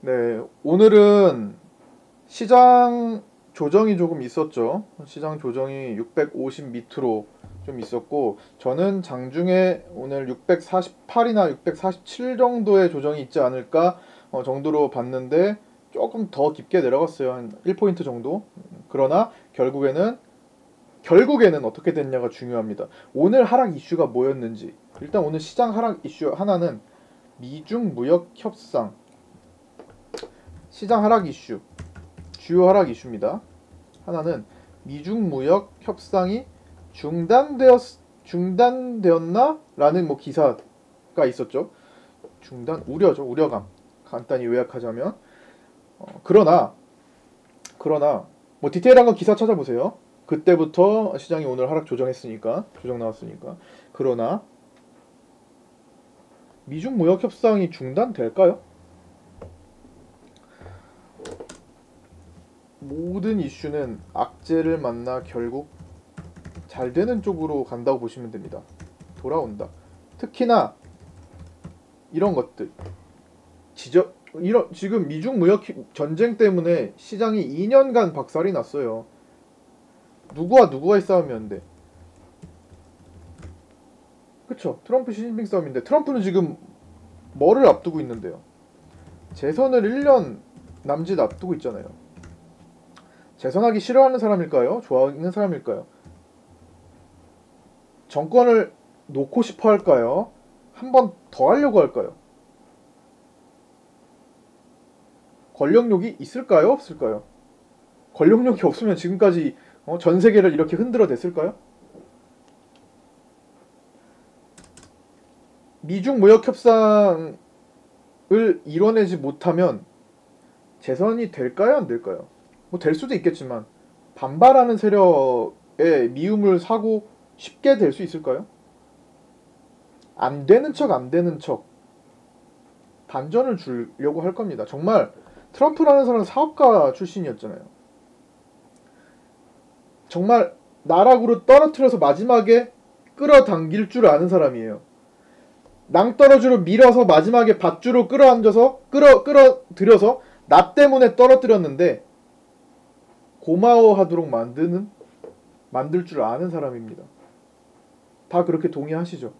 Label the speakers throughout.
Speaker 1: 네, 오늘은 시장 조정이 조금 있었죠. 시장 조정이 650 밑으로 좀 있었고, 저는 장중에 오늘 648이나 647 정도의 조정이 있지 않을까 정도로 봤는데, 조금 더 깊게 내려갔어요. 한 1포인트 정도. 그러나 결국에는 어떻게 됐냐가 중요합니다. 오늘 하락 이슈가 뭐였는지. 일단 오늘 시장 하락 이슈 하나는 미중 무역 협상, 시장 하락 이슈, 주요 하락 이슈입니다. 하나는 미중 무역 협상이 중단되었나? 라는 뭐 기사가 있었죠. 중단 우려죠. 우려감. 간단히 요약하자면 그러나 뭐 디테일한 건 기사 찾아보세요. 그때부터 시장이 오늘 하락 조정했으니까 조정 나왔으니까. 그러나 미중 무역 협상이 중단될까요? 모든 이슈는 악재를 만나 결국 잘 되는 쪽으로 간다고 보시면 됩니다. 돌아온다. 특히나 이런 것들. 지금 미중 무역 전쟁 때문에 시장이 2년간 박살이 났어요. 누구와 누구와의 싸움이었는데. 그쵸? 트럼프 시진핑 싸움인데 트럼프는 지금 뭐를 앞두고 있는데요? 재선을 1년 남짓 앞두고 있잖아요. 재선하기 싫어하는 사람일까요? 좋아하는 사람일까요? 정권을 놓고 싶어 할까요? 한 번 더 하려고 할까요? 권력욕이 있을까요? 없을까요? 권력욕이 없으면 지금까지 전 세계를 이렇게 흔들어 댔을까요? 미중 무역 협상을 이뤄내지 못하면 재선이 될까요? 안 될까요? 뭐 될 수도 있겠지만 반발하는 세력의 미움을 사고 쉽게 될 수 있을까요? 안 되는 척 반전을 주려고 할 겁니다. 정말 트럼프라는 사람은 사업가 출신이었잖아요. 정말 나락으로 떨어뜨려서 마지막에 끌어당길 줄 아는 사람이에요. 낭떠러지로 밀어서 마지막에 밧줄로 끌어들여서 나 때문에 떨어뜨렸는데 고마워하도록 만들 줄 아는 사람입니다. 다 그렇게 동의하시죠?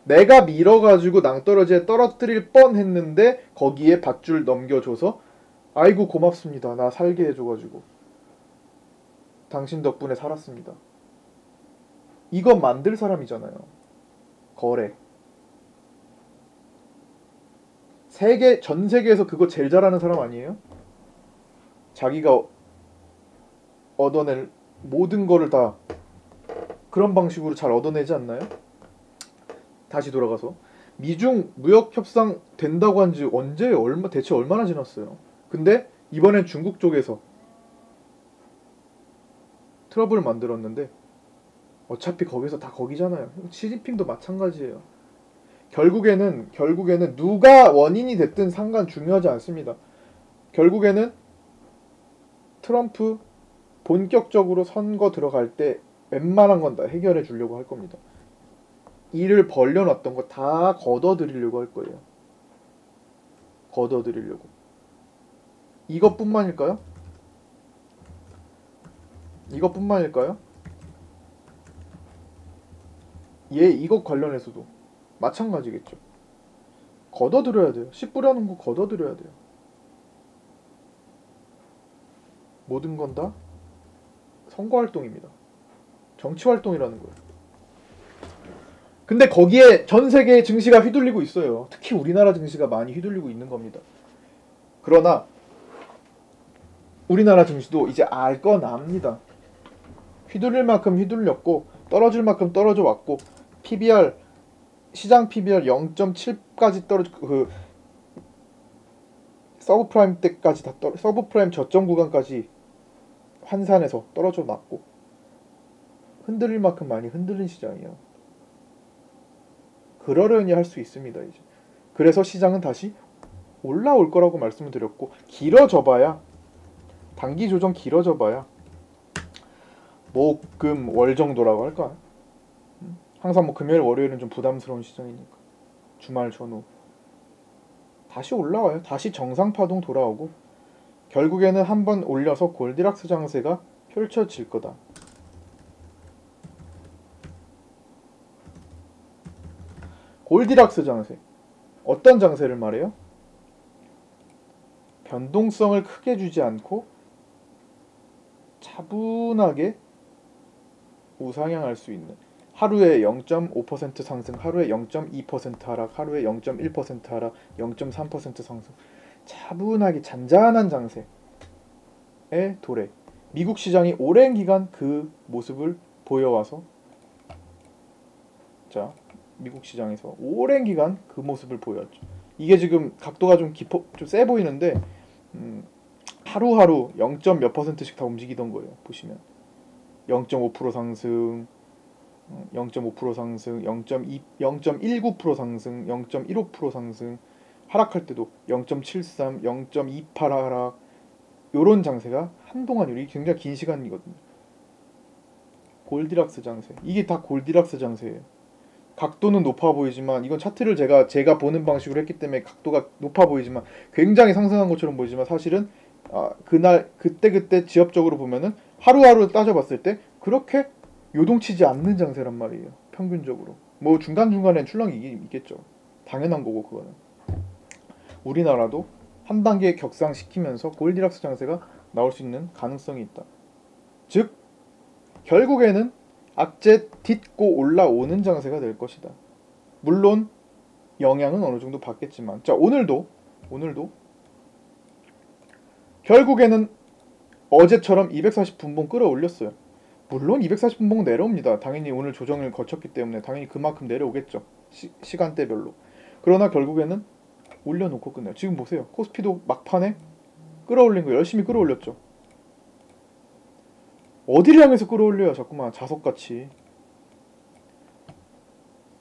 Speaker 1: 내가 밀어가지고 낭떠러지에 떨어뜨릴 뻔했는데 거기에 밧줄 넘겨줘서 아이고 고맙습니다. 나 살게 해줘가지고 당신 덕분에 살았습니다. 이거 만들 사람이잖아요. 거래. 전 세계에서 그거 제일 잘하는 사람 아니에요? 자기가 얻어낼 모든 거를 다 그런 방식으로 잘 얻어내지 않나요? 다시 돌아가서 미중 무역 협상 된다고 한 지 대체 얼마나 지났어요? 근데 이번엔 중국 쪽에서 트러블을 만들었는데 어차피 거기서 다 거기잖아요. 시진핑도 마찬가지예요. 결국에는 누가 원인이 됐든 중요하지 않습니다. 결국에는 트럼프 본격적으로 선거 들어갈 때 웬만한 건 다 해결해 주려고 할 겁니다. 일을 벌려놨던 거 다 걷어들이려고 할 거예요. 걷어들이려고. 이것뿐만일까요? 이것 관련해서도 마찬가지겠죠. 걷어들여야 돼요. 씨 뿌려놓은 거 걷어들여야 돼요. 모든 건 다 선거활동입니다. 정치활동이라는 거예요. 근데 거기에 전 세계의 증시가 휘둘리고 있어요. 특히 우리나라 증시가 많이 휘둘리고 있는 겁니다. 그러나 우리나라 증시도 이제 알 건 압니다. 휘둘릴 만큼 휘둘렸고 떨어질 만큼 떨어져 왔고 시장 PBR 0.7까지 서브프라임 때까지 서브프라임 저점 구간까지 환산해서 떨어져 맞고 흔들릴 만큼 많이 흔들린 시장이에요. 그러려니 할 수 있습니다. 이제 그래서 시장은 다시 올라올 거라고 말씀을 드렸고 단기 조정 길어져봐야 목.금.월 정도라고 할까? 항상 금요일 월요일은 좀 부담스러운 시장이니까 주말 전후 다시 올라와요. 다시 정상 파동 돌아오고 결국에는 한번 올려서 골디락스 장세가 펼쳐질 거다. 골디락스 장세. 어떤 장세를 말해요? 변동성을 크게 주지 않고 차분하게 우상향할 수 있는, 하루에 0.5% 상승, 하루에 0.2% 하락, 하루에 0.1% 하락, 0.3% 상승, 차분하게 잔잔한 장세의 도래. 미국 시장이 오랜 기간 그 모습을 보여와서, 자, 미국 시장에서 오랜 기간 그 모습을 보였죠. 이게 지금 각도가 좀 세 보이는데 하루하루 0. 몇 %씩 다 움직이던 거예요. 보시면 0.5% 상승, 0.5% 상승, 0.19% 상승, 0.15% 상승, 하락할 때도 0.73, 0.28 하락, 요런 장세가 한동안 이게 굉장히 긴 시간이거든요. 골디락스 장세. 이게 다 골디락스 장세예요. 각도는 높아 보이지만, 이건 차트를 제가 보는 방식으로 했기 때문에 각도가 높아 보이지만 굉장히 상승한 것처럼 보이지만, 사실은 그날 그때 지엽적으로 보면은 하루하루 따져봤을 때 그렇게 요동치지 않는 장세란 말이에요. 평균적으로. 뭐 중간중간엔 출렁이 있겠죠. 당연한 거고, 그거는. 우리나라도 한 단계 격상시키면서 골디락스 장세가 나올 수 있는 가능성이 있다. 즉 결국에는 악재 딛고 올라오는 장세가 될 것이다. 물론 영향은 어느 정도 받겠지만, 자, 오늘도 결국에는 어제처럼 240분봉 끌어올렸어요. 물론 240분봉 내려옵니다. 당연히 오늘 조정을 거쳤기 때문에 당연히 그만큼 내려오겠죠. 시간대별로. 그러나 결국에는 올려놓고 끝내요. 지금 보세요. 코스피도 막판에 끌어올린 거 열심히 끌어올렸죠. 어디를 향해서 끌어올려요? 자꾸만 자석같이.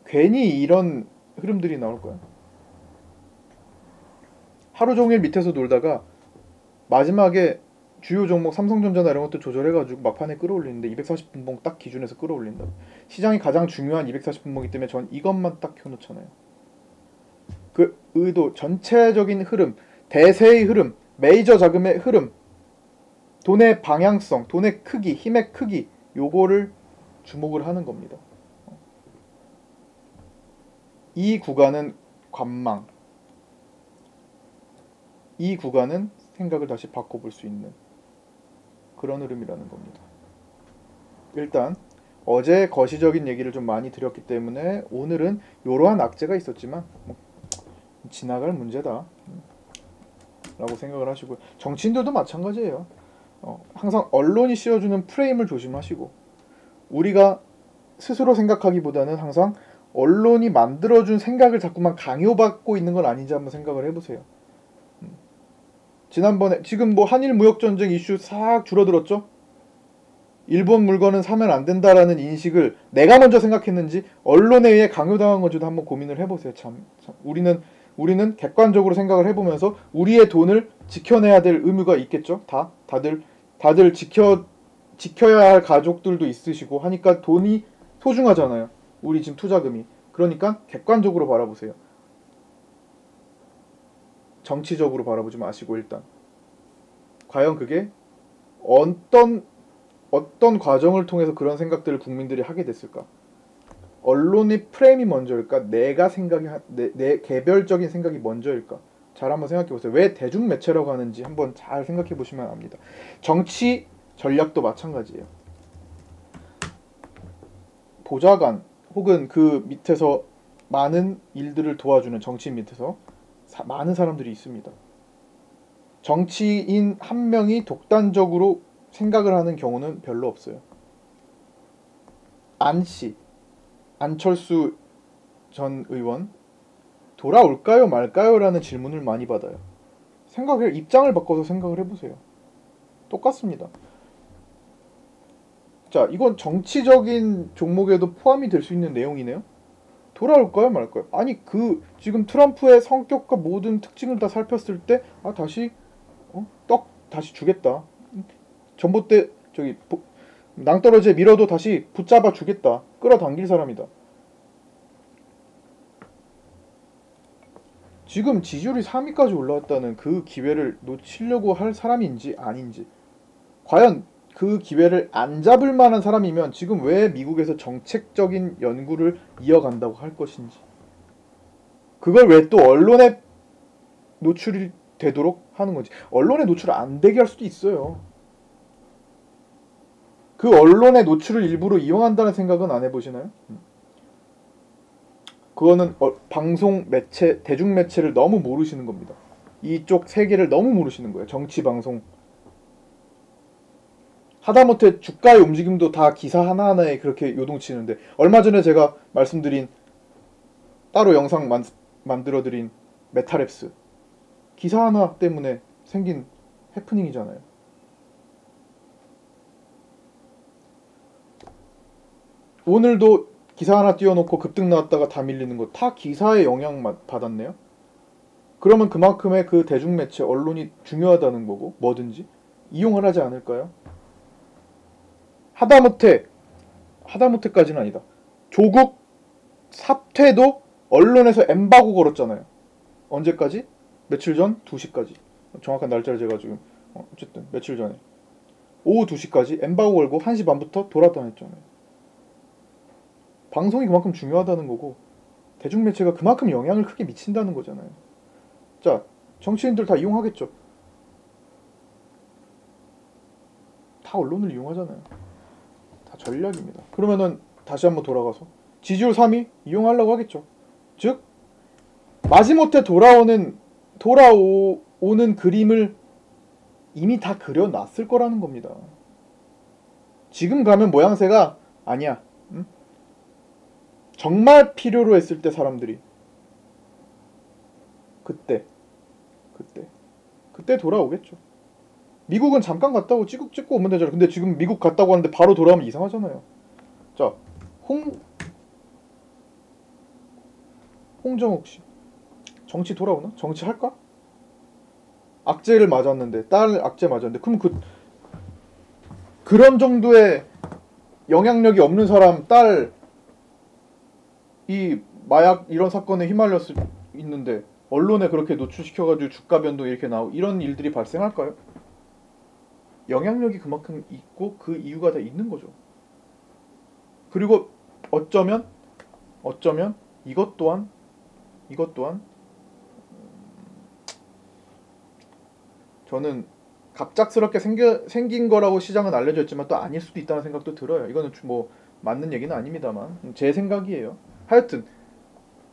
Speaker 1: 괜히 이런 흐름들이 나올 거야. 하루 종일 밑에서 놀다가 마지막에 주요 종목 삼성전자나 이런 것도 조절해가지고 막판에 끌어올리는데 240분봉 딱 기준에서 끌어올린다. 시장이 가장 중요한 240분봉이기 때문에 전 이것만 딱 켜놓잖아요. 그 의도, 전체적인 흐름, 대세의 흐름, 메이저 자금의 흐름, 돈의 방향성, 돈의 크기, 힘의 크기, 요거를 주목을 하는 겁니다. 이 구간은 관망, 이 구간은 생각을 다시 바꿔볼 수 있는 그런 흐름이라는 겁니다. 일단 어제 거시적인 얘기를 좀 많이 드렸기 때문에 오늘은 이러한 악재가 있었지만 지나갈 문제다 라고 생각을 하시고, 정치인들도 마찬가지예요. 항상 언론이 씌워주는 프레임을 조심하시고, 우리가 스스로 생각하기보다는 항상 언론이 만들어준 생각을 자꾸만 강요받고 있는 건 아닌지 한번 생각을 해보세요. 지난번에 지금 뭐 한일 무역전쟁 이슈 싹 줄어들었죠? 일본 물건은 사면 안 된다라는 인식을 내가 먼저 생각했는지 언론에 의해 강요당한 건지도 한번 고민을 해보세요. 참 우리는 객관적으로 생각을 해보면서 우리의 돈을 지켜내야 될 의무가 있겠죠. 다들 지켜야 할 가족들도 있으시고 하니까 돈이 소중하잖아요. 우리 지금 투자금이. 그러니까 객관적으로 바라보세요. 정치적으로 바라보지 마시고, 일단 과연 그게 어떤 과정을 통해서 그런 생각들을 국민들이 하게 됐을까? 언론의 프레임이 먼저일까? 내가 생각이 내 개별적인 생각이 먼저일까? 잘 한번 생각해 보세요. 왜 대중 매체라고 하는지 한번 잘 생각해 보시면 압니다. 정치 전략도 마찬가지예요. 보좌관 혹은 그 밑에서 많은 일들을 도와주는 정치인 밑에서 많은 사람들이 있습니다. 정치인 한 명이 독단적으로 생각을 하는 경우는 별로 없어요. 안철수 전 의원 돌아올까요 말까요? 라는 질문을 많이 받아요. 입장을 바꿔서 생각을 해보세요. 똑같습니다. 자, 이건 정치적인 종목에도 포함이 될 수 있는 내용이네요. 돌아올까요 말까요? 아니, 지금 트럼프의 성격과 모든 특징을 다 살폈을 때 다시 다시 주겠다. 전봇대 낭떠러지에 밀어도 다시 붙잡아 주겠다. 끌어당길 사람이다. 지금 지지율이 3위까지 올라왔다는 그 기회를 놓치려고 할 사람인지 아닌지, 과연 그 기회를 안 잡을 만한 사람이면 지금 왜 미국에서 정책적인 연구를 이어간다고 할 것인지, 그걸 왜 또 언론에 노출이 되도록 하는 건지. 언론에 노출 안 되게 할 수도 있어요. 그 언론의 노출을 일부러 이용한다는 생각은 안 해보시나요? 그거는 방송 매체, 대중 매체를 너무 모르시는 겁니다. 이쪽 세계를 너무 모르시는 거예요. 정치 방송. 하다못해 주가의 움직임도 다 기사 하나하나에 그렇게 요동치는데, 얼마 전에 제가 말씀드린, 따로 영상 만들어드린 메타랩스, 기사 하나 때문에 생긴 해프닝이잖아요. 오늘도 기사 하나 띄워놓고 급등 나왔다가 다 밀리는 거 다 기사의 영향 받았네요. 그러면 그만큼의 그 대중매체, 언론이 중요하다는 거고, 뭐든지 이용을 하지 않을까요? 하다못해까지는 아니다. 조국 사퇴도 언론에서 엠바고 걸었잖아요. 언제까지? 며칠 전 2시까지. 정확한 날짜를 제가 지금 어쨌든 며칠 전에 오후 2시까지 엠바고 걸고 1시 반부터 돌아다녔잖아요. 방송이 그만큼 중요하다는 거고, 대중매체가 그만큼 영향을 크게 미친다는 거잖아요. 자, 정치인들 다 이용하겠죠. 다 언론을 이용하잖아요. 다 전략입니다. 그러면은 다시 한번 돌아가서 지지율 3위 이용하려고 하겠죠. 즉 마지못해 돌아오는 그림을 이미 다 그려놨을 거라는 겁니다. 지금 가면 모양새가 아니야. 응? 정말 필요로 했을 때 사람들이 그때 돌아오겠죠. 미국은 잠깐 갔다 오고 찍고 오면 되잖아요. 근데 지금 미국 갔다고 하는데 바로 돌아오면 이상하잖아요. 자, 홍정욱 씨 정치 돌아오나? 정치 할까? 악재를 맞았는데, 딸 악재 맞았는데, 그럼 그런 정도의 영향력이 없는 사람 딸 이 마약 이런 사건에 휘말렸을 있는데 언론에 그렇게 노출시켜가지고 주가 변동 이렇게 나오고 이런 일들이 발생할까요? 영향력이 그만큼 있고 그 이유가 다 있는 거죠. 그리고 어쩌면 이것 또한 저는 갑작스럽게 생긴 거라고 시장은 알려져 있지만 또 아닐 수도 있다는 생각도 들어요. 이거는 뭐 맞는 얘기는 아닙니다만 제 생각이에요. 하여튼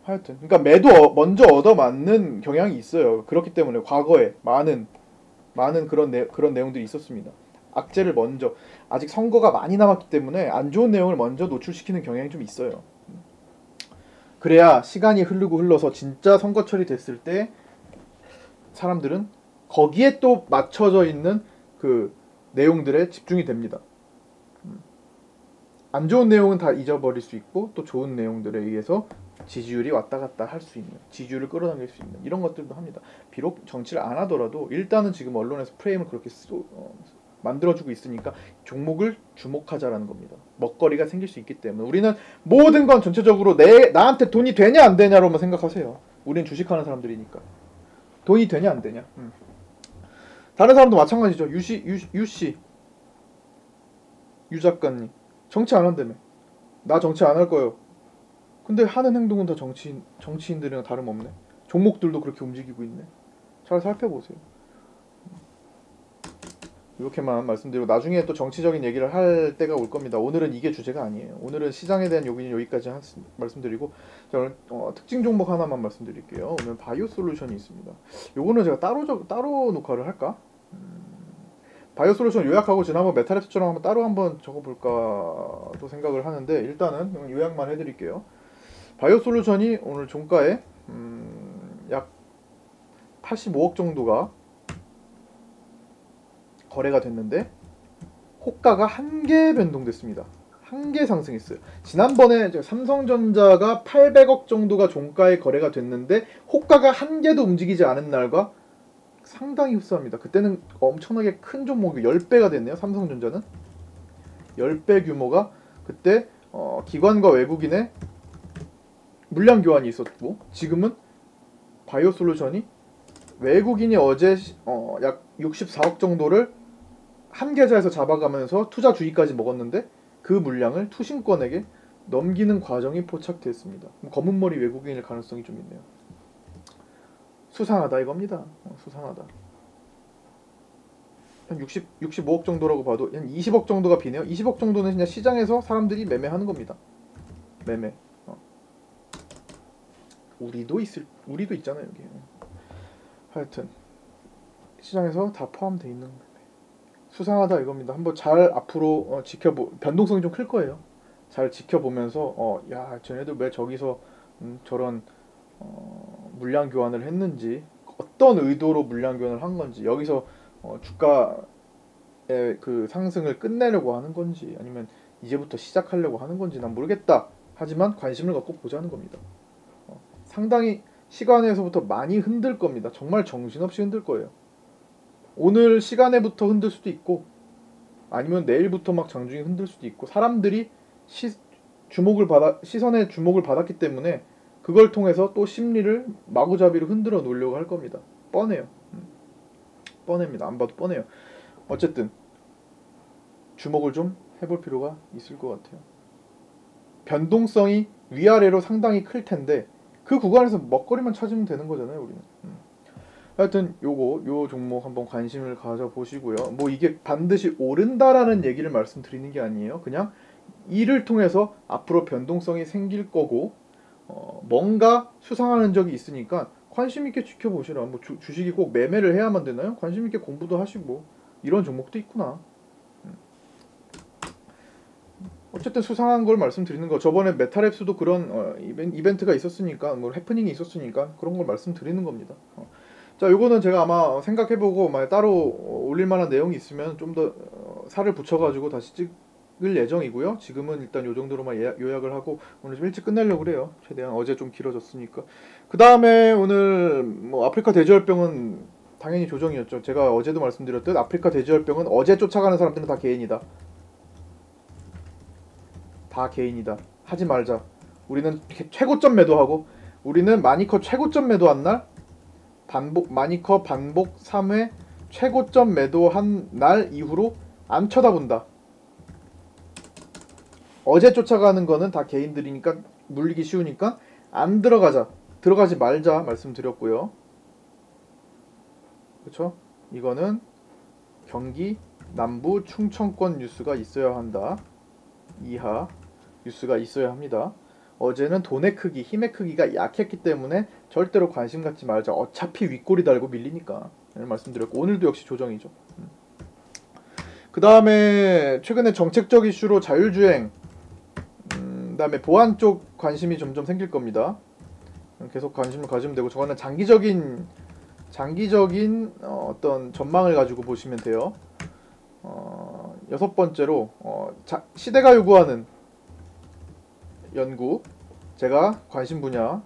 Speaker 1: 그러니까 매도 먼저 얻어맞는 경향이 있어요. 그렇기 때문에 과거에 많은 그런 내용들이 있었습니다. 악재를 먼저, 아직 선거가 많이 남았기 때문에 안 좋은 내용을 먼저 노출시키는 경향이 좀 있어요. 그래야 시간이 흘러서 진짜 선거철이 됐을 때 사람들은 거기에 또 맞춰져 있는 그 내용들에 집중이 됩니다. 안 좋은 내용은 다 잊어버릴 수 있고, 또 좋은 내용들에 의해서 지지율이 왔다 갔다 할 수 있는, 지지율을 끌어당길 수 있는 이런 것들도 합니다. 비록 정치를 안 하더라도 일단은 지금 언론에서 프레임을 그렇게 만들어주고 있으니까 종목을 주목하자라는 겁니다. 먹거리가 생길 수 있기 때문에. 우리는 모든 건 전체적으로 나한테 돈이 되냐 안 되냐로만 생각하세요. 우린 주식하는 사람들이니까. 돈이 되냐 안 되냐. 다른 사람도 마찬가지죠. 유 작가님 정치 안 한다며. 나 정치 안 할 거예요. 근데 하는 행동은 다 정치인들이랑 다름없네. 종목들도 그렇게 움직이고 있네. 잘 살펴보세요. 이렇게만 말씀드리고 나중에 또 정치적인 얘기를 할 때가 올 겁니다. 오늘은 이게 주제가 아니에요. 오늘은 시장에 대한 요기는 여기까지 말씀드리고, 자, 오늘 특징 종목 하나만 말씀드릴게요. 오늘 바이오 솔루션이 있습니다. 요거는 제가 따로 녹화를 할까? 바이오 솔루션 요약하고 지난번 메타랩스처럼 한번 따로 한번 적어볼까도 생각을 하는데, 일단은 요약만 해드릴게요. 바이오 솔루션이 오늘 종가에 약 85억 정도가 거래가 됐는데 호가가 한 개 변동됐습니다. 한 개 상승했어요. 지난번에 삼성전자가 800억 정도가 종가에 거래가 됐는데 호가가 한 개도 움직이지 않은 날과 상당히 흡사합니다. 그때는 엄청나게 큰 종목이 10배가 됐네요. 삼성전자는 10배 규모가 그때 기관과 외국인의 물량 교환이 있었고, 지금은 바이오솔루션이 외국인이 어제 약 64억 정도를 한 계좌에서 잡아가면서 투자 주의까지 먹었는데 그 물량을 투신권에게 넘기는 과정이 포착됐습니다. 검은머리 외국인일 가능성이 좀 있네요. 수상하다 이겁니다. 수상하다. 한 65억 정도라고 봐도 한 20억 정도가 비네요. 20억 정도는 그냥 시장에서 사람들이 매매하는 겁니다. 매매. 우리도 있잖아요 여기. 하여튼 시장에서 다 포함되어 있는 매매. 수상하다 이겁니다. 한번 잘 앞으로 변동성이 좀 클 거예요. 잘 지켜보면서 야 쟤네들 왜 저기서 저런 물량 교환을 했는지, 어떤 의도로 물량 교환을 한 건지, 여기서 주가의 그 상승을 끝내려고 하는 건지 아니면 이제부터 시작하려고 하는 건지 난 모르겠다. 하지만 관심을 갖고 보자는 겁니다. 상당히 시간에서부터 많이 흔들 겁니다. 정말 정신없이 흔들 거예요. 오늘 시간에부터 흔들 수도 있고 아니면 내일부터 막 장중에 흔들 수도 있고, 사람들이 시선의 주목을 받았기 때문에 그걸 통해서 또 심리를 마구잡이로 흔들어 놓으려고 할 겁니다. 뻔해요. 뻔합니다. 안 봐도 뻔해요. 어쨌든 주목을 좀 해볼 필요가 있을 것 같아요. 변동성이 위아래로 상당히 클 텐데 그 구간에서 먹거리만 찾으면 되는 거잖아요, 우리는. 하여튼 요 종목 한번 관심을 가져보시고요. 뭐 이게 반드시 오른다라는 얘기를 말씀드리는 게 아니에요. 그냥 이를 통해서 앞으로 변동성이 생길 거고 뭔가 수상한 흔적이 있으니까 관심 있게 지켜보시라. 뭐 주식이 꼭 매매를 해야만 되나요? 관심 있게 공부도 하시고 이런 종목도 있구나. 어쨌든 수상한 걸 말씀드리는 거. 저번에 메타랩스도 그런 이벤트가 있었으니까, 뭐 해프닝이 있었으니까 그런 걸 말씀드리는 겁니다. 자, 요거는 제가 아마 생각해보고 만약 따로 올릴 만한 내용이 있으면 좀 더 살을 붙여가지고 다시 찍을 예정이고요. 지금은 일단 요 정도로만 요약을 하고 오늘 좀 일찍 끝내려고 그래요. 최대한 어제 좀 길어졌으니까. 그 다음에 오늘 뭐 아프리카 돼지열병은 당연히 조정이었죠. 제가 어제도 말씀드렸듯 아프리카 돼지열병은 어제 쫓아가는 사람들은 다 개인이다. 다 개인이다. 하지 말자. 우리는 최고점 매도하고, 우리는 마니커 최고점 매도한 날 마니커 반복 3회 최고점 매도한 날 이후로 안 쳐다본다. 어제 쫓아가는 거는 다 개인들이니까 물리기 쉬우니까 안 들어가지 말자 말씀드렸고요. 그렇죠? 이거는 경기 남부 충청권 뉴스가 있어야 한다. 이하 뉴스가 있어야 합니다. 어제는 돈의 크기, 힘의 크기가 약했기 때문에 절대로 관심 갖지 말자. 어차피 윗골이 달고 밀리니까 말씀드렸고, 오늘도 역시 조정이죠. 그 다음에 최근에 정책적 이슈로 자율주행, 그 다음에 보안 쪽 관심이 점점 생길 겁니다. 계속 관심을 가지면 되고, 저거는 장기적인 어떤 전망을 가지고 보시면 돼요. 여섯 번째로 시대가 요구하는 연구, 제가 관심 분야,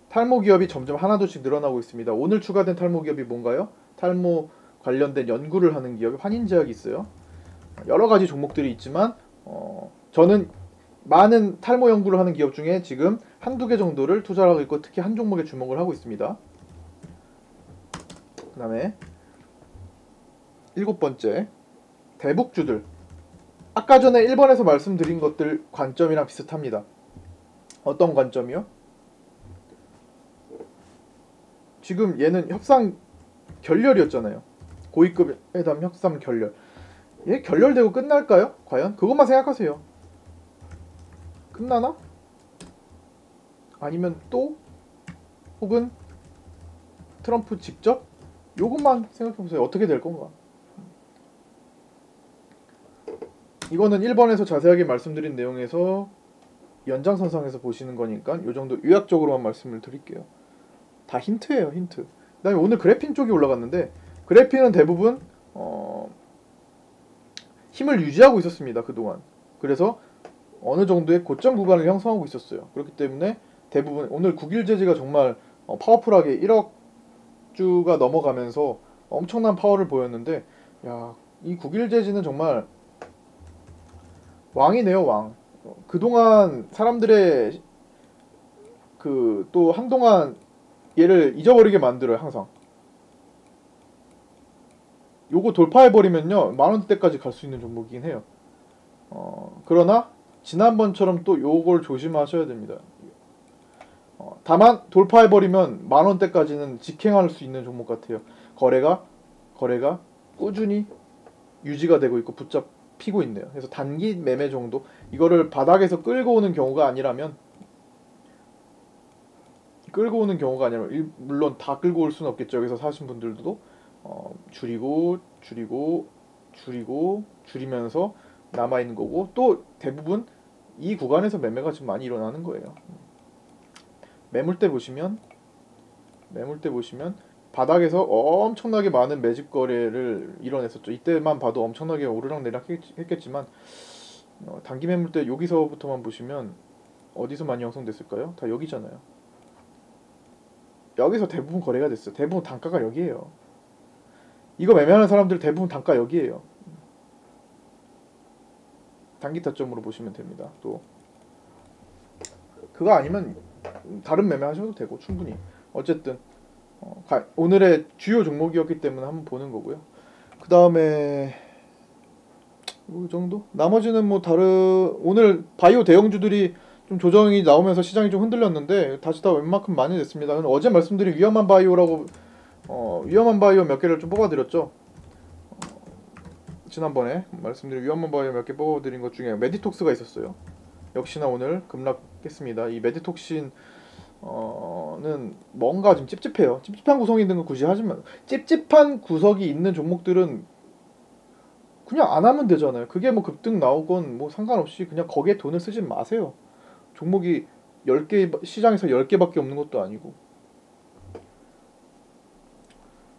Speaker 1: 탈모 기업이 점점 하나둘씩 늘어나고 있습니다. 오늘 추가된 탈모 기업이 뭔가요? 탈모 관련된 연구를 하는 기업이 환인제약이 있어요. 여러 가지 종목들이 있지만 저는 많은 탈모 연구를 하는 기업 중에 지금 한두 개 정도를 투자를 하고 있고, 특히 한 종목에 주목을 하고 있습니다. 그 다음에 일곱 번째, 대북주들. 아까 전에 1번에서 말씀드린 것들 관점이랑 비슷합니다. 어떤 관점이요? 지금 얘는 협상 결렬이었잖아요. 고위급 회담 협상 결렬. 얘 결렬되고 끝날까요? 과연? 그것만 생각하세요. 끝나나? 아니면 또? 혹은 트럼프 직접? 요것만 생각해보세요. 어떻게 될 건가? 이거는 1번에서 자세하게 말씀드린 내용에서 연장선상에서 보시는 거니까 요 정도 요약적으로만 말씀을 드릴게요. 다 힌트예요, 힌트. 그 다음에 오늘 그래핀 쪽이 올라갔는데, 그래핀은 대부분 힘을 유지하고 있었습니다, 그동안. 그래서 어느 정도의 고점 구간을 형성하고 있었어요. 그렇기 때문에 대부분 오늘 국일제지가 정말 파워풀하게 1억 주가 넘어가면서 엄청난 파워를 보였는데, 야, 이 국일제지는 정말 왕이네요, 왕. 그동안 사람들의 또 한동안 얘를 잊어버리게 만들어요. 항상 요거 돌파해버리면요 10,000원대까지 갈 수 있는 종목이긴 해요. 그러나 지난번처럼 또 요걸 조심하셔야 됩니다. 다만 돌파해버리면 10,000원대까지는 직행할 수 있는 종목 같아요. 거래가 꾸준히 유지가 되고 있고 붙잡히고 있네요. 그래서 단기 매매 정도, 이거를 바닥에서 끌고 오는 경우가 아니라면, 물론 다 끌고 올 수는 없겠죠. 여기서 사신 분들도 줄이면서 남아있는 거고, 또 대부분 이 구간에서 매매가 지금 많이 일어나는 거예요. 매물대 보시면 바닥에서 엄청나게 많은 매집 거래를 이뤄냈었죠. 이때만 봐도 엄청나게 오르락내리락 했겠지만, 단기 매물대 여기서부터만 보시면 어디서 많이 형성됐을까요? 다 여기잖아요. 여기서 대부분 거래가 됐어요. 대부분 단가가 여기에요. 이거 매매하는 사람들 대부분 단가 여기에요. 단기 타점으로 보시면 됩니다. 또 그거 아니면 다른 매매 하셔도 되고 충분히. 어쨌든 오늘의 주요 종목이었기 때문에 한번 보는 거고요. 그 다음에 이 정도? 나머지는 뭐 오늘 바이오 대형주들이 좀 조정이 나오면서 시장이 좀 흔들렸는데 다시 다 웬만큼 많이 됐습니다. 어제 말씀드린 위험한 바이오라고 위험한 바이오 몇 개를 좀 뽑아드렸죠. 지난번에 말씀드린 위험한 바이오 몇 개 뽑아드린 것 중에 메디톡스가 있었어요. 역시나 오늘 급락했습니다. 이 메디톡신 는 뭔가 좀 찝찝해요. 찝찝한 구성이 있는 거 굳이 하지만, 찝찝한 구석이 있는 종목들은 그냥 안 하면 되잖아요. 그게 뭐 급등 나오건 뭐 상관없이 그냥 거기에 돈을 쓰지 마세요. 종목이 10개, 시장에서 10개밖에 없는 것도 아니고.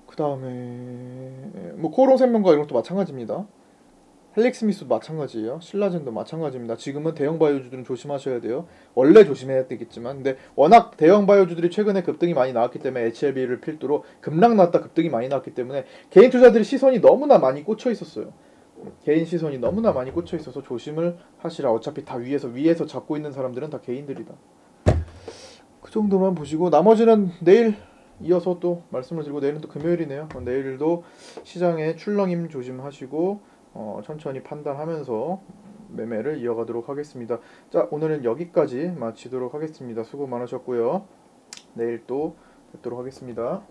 Speaker 1: 그 다음에 뭐 코오롱생명과 이런 것도 마찬가지입니다. 헬릭스미스도 마찬가지예요. 신라젠도 마찬가지입니다. 지금은 대형 바이오주들은 조심하셔야 돼요. 원래 조심해야 되겠지만, 근데 워낙 대형 바이오주들이 최근에 급등이 많이 나왔기 때문에 HLB를 필두로 급락 났다 급등이 많이 나왔기 때문에 개인 투자들의 시선이 너무나 많이 꽂혀 있었어요. 개인 시선이 너무나 많이 꽂혀 있어서 조심을 하시라. 어차피 다 위에서 잡고 있는 사람들은 다 개인들이다. 그 정도만 보시고 나머지는 내일 이어서 또 말씀을 드리고, 내일은 또 금요일이네요. 내일도 시장의 출렁임 조심하시고 천천히 판단하면서 매매를 이어가도록 하겠습니다. 자, 오늘은 여기까지 마치도록 하겠습니다. 수고 많으셨고요. 내일 또 뵙도록 하겠습니다.